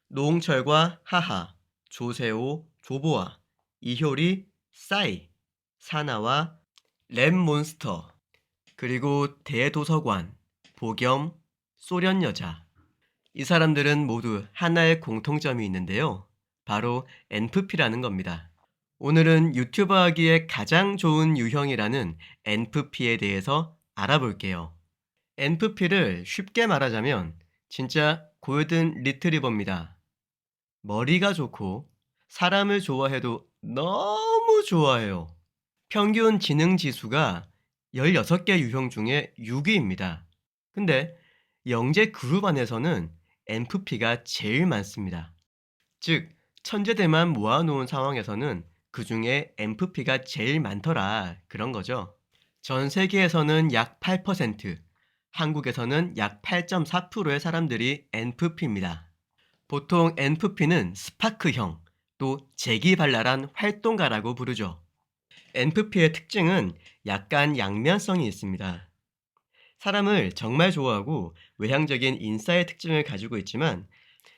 노홍철과 하하, 조세호, 조보아, 이효리, 싸이, 사나와 랩몬스터, 그리고 대도서관, 보겸, 소련여자. 이 사람들은 모두 하나의 공통점이 있는데요. 바로 NFP라는 겁니다. 오늘은 유튜버 하기에 가장 좋은 유형이라는 NFP에 대해서 알아볼게요. NFP를 쉽게 말하자면 진짜 골든 리트리버입니다. 머리가 좋고 사람을 좋아해도 너무 좋아해요. 평균 지능 지수가 16개 유형 중에 6위입니다. 근데 영재 그룹 안에서는 NFP가 제일 많습니다. 즉, 천재들만 모아놓은 상황에서는 그 중에 NFP가 제일 많더라 그런 거죠. 전 세계에서는 약 8%, 한국에서는 약 8.4%의 사람들이 NFP입니다. 보통 NFP는 스파크형, 또 재기발랄한 활동가라고 부르죠. NFP의 특징은 약간 양면성이 있습니다. 사람을 정말 좋아하고 외향적인 인싸의 특징을 가지고 있지만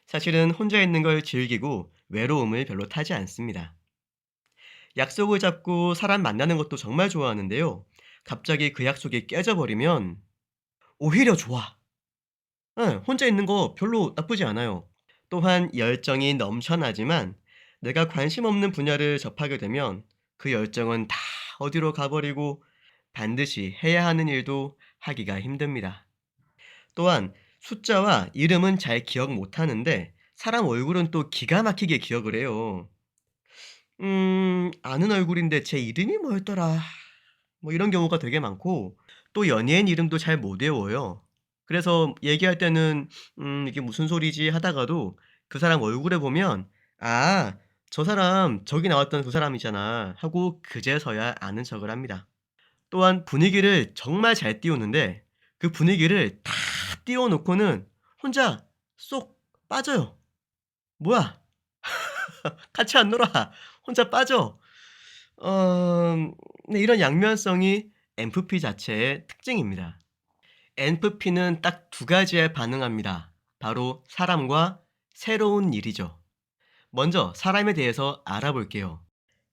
사실은 혼자 있는 걸 즐기고 외로움을 별로 타지 않습니다. 약속을 잡고 사람 만나는 것도 정말 좋아하는데요. 갑자기 그 약속이 깨져버리면 오히려 좋아. 응, 혼자 있는 거 별로 나쁘지 않아요. 또한 열정이 넘쳐나지만 내가 관심 없는 분야를 접하게 되면 그 열정은 다 어디로 가버리고 반드시 해야 하는 일도 하기가 힘듭니다. 또한 숫자와 이름은 잘 기억 못하는데 사람 얼굴은 또 기가 막히게 기억을 해요. 아는 얼굴인데 제 이름이 뭐였더라. 뭐 이런 경우가 되게 많고 또 연예인 이름도 잘 못 외워요. 그래서 얘기할 때는 이게 무슨 소리지 하다가도 그 사람 얼굴에 보면 '아 저 사람 저기 나왔던 그 사람이잖아.' 하고 그제서야 아는 척을 합니다. 또한 분위기를 정말 잘 띄우는데 그 분위기를 다 띄워 놓고는 혼자 쏙 빠져요. "뭐야 같이 안 놀아." 혼자 빠져. 네, 이런 양면성이 NFP 자체의 특징입니다. NFP는 딱 두 가지에 반응합니다. 바로 사람과 새로운 일이죠. 먼저 사람에 대해서 알아볼게요.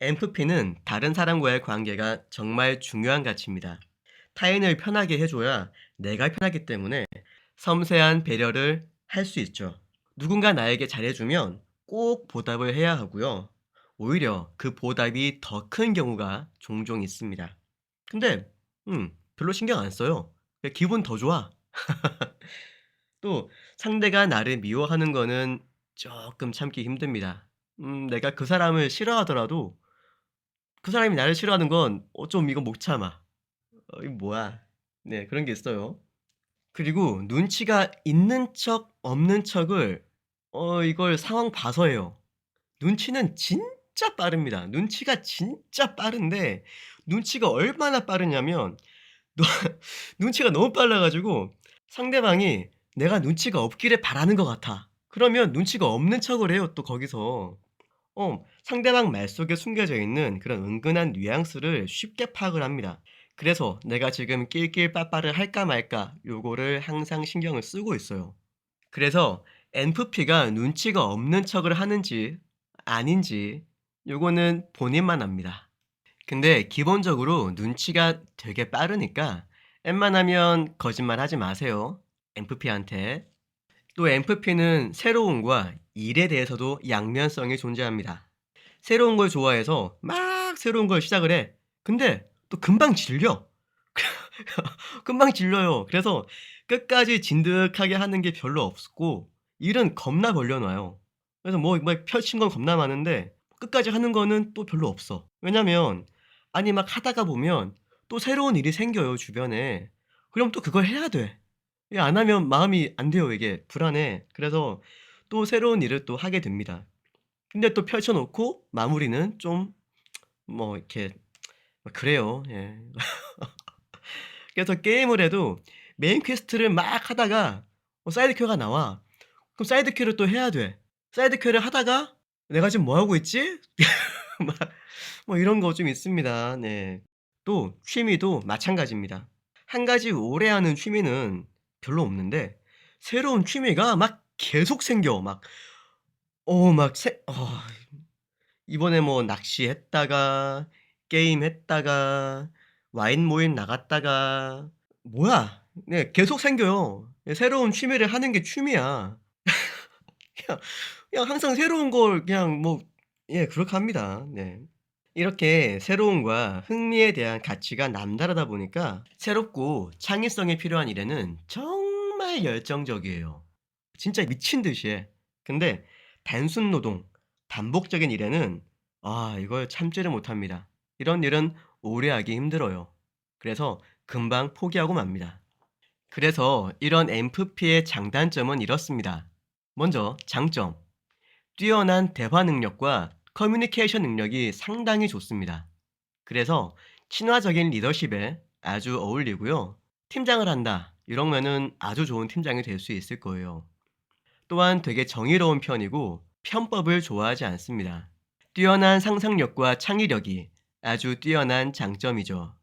NFP는 다른 사람과의 관계가 정말 중요한 가치입니다. 타인을 편하게 해줘야 내가 편하기 때문에 섬세한 배려를 할 수 있죠. 누군가 나에게 잘해주면 꼭 보답을 해야 하고요. 오히려 그 보답이 더 큰 경우가 종종 있습니다. 근데 별로 신경 안 써요. 그냥 기분 더 좋아. 또 상대가 나를 미워하는 거는 조금 참기 힘듭니다. 내가 그 사람을 싫어하더라도 그 사람이 나를 싫어하는 건 좀 이거 못 참아. 이거 뭐야. 네, 그런 게 있어요. 그리고 눈치가 있는 척 없는 척을 이걸 상황 봐서 해요. 눈치는 진짜 빠릅니다. 눈치가 진짜 빠른데 눈치가 얼마나 빠르냐면 너 눈치가 너무 빨라 가지고 상대방이 내가 눈치가 없기를 바라는 것 같아. 그러면 눈치가 없는 척을 해요 또 거기서. 상대방 말 속에 숨겨져 있는 그런 은근한 뉘앙스를 쉽게 파악을 합니다. 그래서 내가 지금 낄낄빠빠를 할까 말까 요거를 항상 신경을 쓰고 있어요. 그래서 NFP가 눈치가 없는 척을 하는지 아닌지 요거는 본인만 압니다. 근데 기본적으로 눈치가 되게 빠르니까 웬만하면 거짓말하지 마세요, NFP한테. 또 NFP는 새로움과 일에 대해서도 양면성이 존재합니다. 새로운 걸 좋아해서 막 새로운 걸 시작을 해. 근데 또 금방 질려. 금방 질려요. 그래서 끝까지 진득하게 하는 게 별로 없고 일은 겁나 벌려 놔요. 그래서 뭐 펼친 건 겁나 많은데 끝까지 하는 거는 또 별로 없어. 왜냐면 아니 막 하다가 보면 또 새로운 일이 생겨요, 주변에. 그럼 또 그걸 해야 돼. 이게 안 하면 마음이 안 돼요, 이게. 불안해. 그래서 또 새로운 일을 또 하게 됩니다. 근데 또 펼쳐 놓고 마무리는 좀 뭐 이렇게 그래요. 예. 그래서 게임을 해도 메인 퀘스트를 막 하다가 사이드 퀘가 나와. 그럼 사이드 퀘를 또 해야 돼. 사이드 퀘를 하다가 '내가 지금 뭐 하고 있지?' 막 뭐 이런 거 좀 있습니다. 네. 또 취미도 마찬가지입니다. 한 가지 오래 하는 취미는 별로 없는데 새로운 취미가 막 계속 생겨. 막 막 이번에 뭐 낚시했다가 게임했다가 와인 모임 나갔다가 뭐야. 네 계속 생겨요. 예 새로운 취미를 하는 게 취미야. 그냥 항상 새로운 걸 그냥 뭐 그렇게 합니다. 네. 이렇게 새로움과 흥미에 대한 가치가 남다르다 보니까 새롭고 창의성이 필요한 일에는 정말 열정적이에요. 진짜 미친 듯이 해. 근데 단순 노동, 반복적인 일에는 이걸 참지를 못합니다. 이런 일은 오래 하기 힘들어요. 그래서 금방 포기하고 맙니다. 그래서 이런 MFP의 장단점은 이렇습니다. 먼저 장점. 뛰어난 대화 능력과 커뮤니케이션 능력이 상당히 좋습니다. 그래서 친화적인 리더십에 아주 어울리고요. 팀장을 한다. 이러면은 아주 좋은 팀장이 될 수 있을 거예요. 또한 되게 정의로운 편이고 편법을 좋아하지 않습니다. 뛰어난 상상력과 창의력이 아주 뛰어난 장점이죠.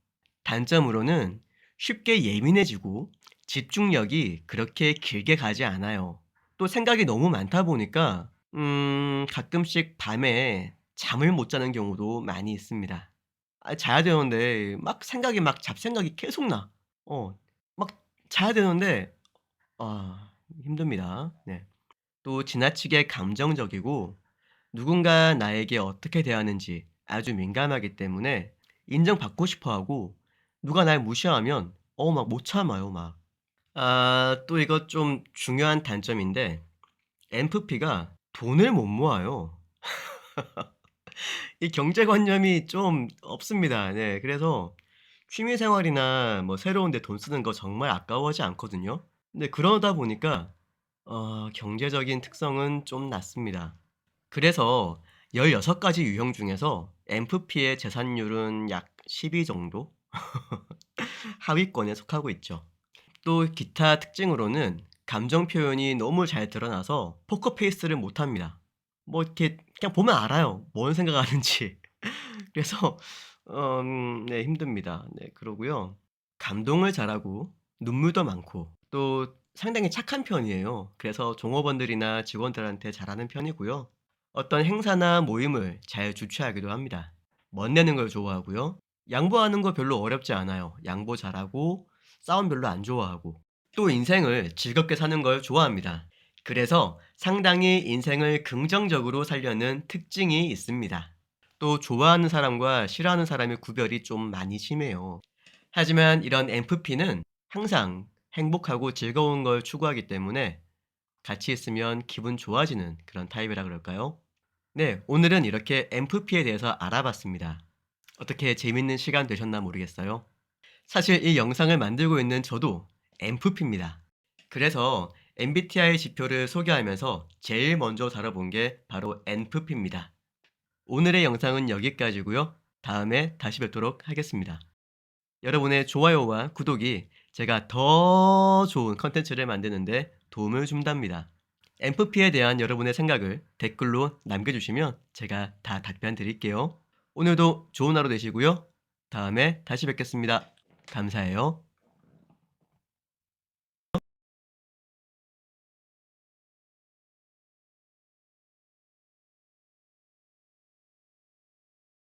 단점으로는 쉽게 예민해지고 집중력이 그렇게 길게 가지 않아요. 또 생각이 너무 많다 보니까 가끔씩 밤에 잠을 못 자는 경우도 많이 있습니다. 자야 되는데 막 생각이 막 잡생각이 계속 나. 막 자야 되는데 힘듭니다. 네. 또 지나치게 감정적이고 누군가 나에게 어떻게 대하는지 아주 민감하기 때문에 인정받고 싶어 하고 누가 날 무시하면 막 못 참아요 막. 또 이거 좀 중요한 단점인데 MFP가 돈을 못 모아요. 이 경제관념이 좀 없습니다. 네. 그래서 취미 생활이나 뭐 새로운 데 돈 쓰는 거 정말 아까워하지 않거든요. 근데 그러다 보니까 경제적인 특성은 좀 낮습니다. 그래서 16 가지 유형 중에서 MFP의 재산율은 약 12 정도 하위권에 속하고 있죠. 또 기타 특징으로는 감정 표현이 너무 잘 드러나서 포커 페이스를 못 합니다. 뭐 이렇게 그냥 보면 알아요. 뭔 생각하는지. 그래서 네 힘듭니다. 네 그러고요. 감동을 잘하고 눈물도 많고 또 상당히 착한 편이에요. 그래서 종업원들이나 직원들한테 잘하는 편이고요. 어떤 행사나 모임을 잘 주최하기도 합니다. 멋내는 걸 좋아하고요. 양보하는 거 별로 어렵지 않아요. 양보 잘하고 싸움 별로 안 좋아하고 또 인생을 즐겁게 사는 걸 좋아합니다. 그래서 상당히 인생을 긍정적으로 살려는 특징이 있습니다. 또 좋아하는 사람과 싫어하는 사람의 구별이 좀 많이 심해요. 하지만 이런 MFP는 항상 행복하고 즐거운 걸 추구하기 때문에 같이 있으면 기분 좋아지는 그런 타입이라 그럴까요? 네, 오늘은 이렇게 MFP에 대해서 알아봤습니다. 어떻게 재밌는 시간 되셨나 모르겠어요. 사실 이 영상을 만들고 있는 저도 MFP입니다. 그래서 MBTI 지표를 소개하면서 제일 먼저 다뤄본 게 바로 NFP입니다. 오늘의 영상은 여기까지고요. 다음에 다시 뵙도록 하겠습니다. 여러분의 좋아요와 구독이 제가 더 좋은 컨텐츠를 만드는데 도움을 준답니다. MFP에 대한 여러분의 생각을 댓글로 남겨주시면 제가 다 답변 드릴게요. 오늘도 좋은 하루 되시고요. 다음에 다시 뵙겠습니다. 감사해요.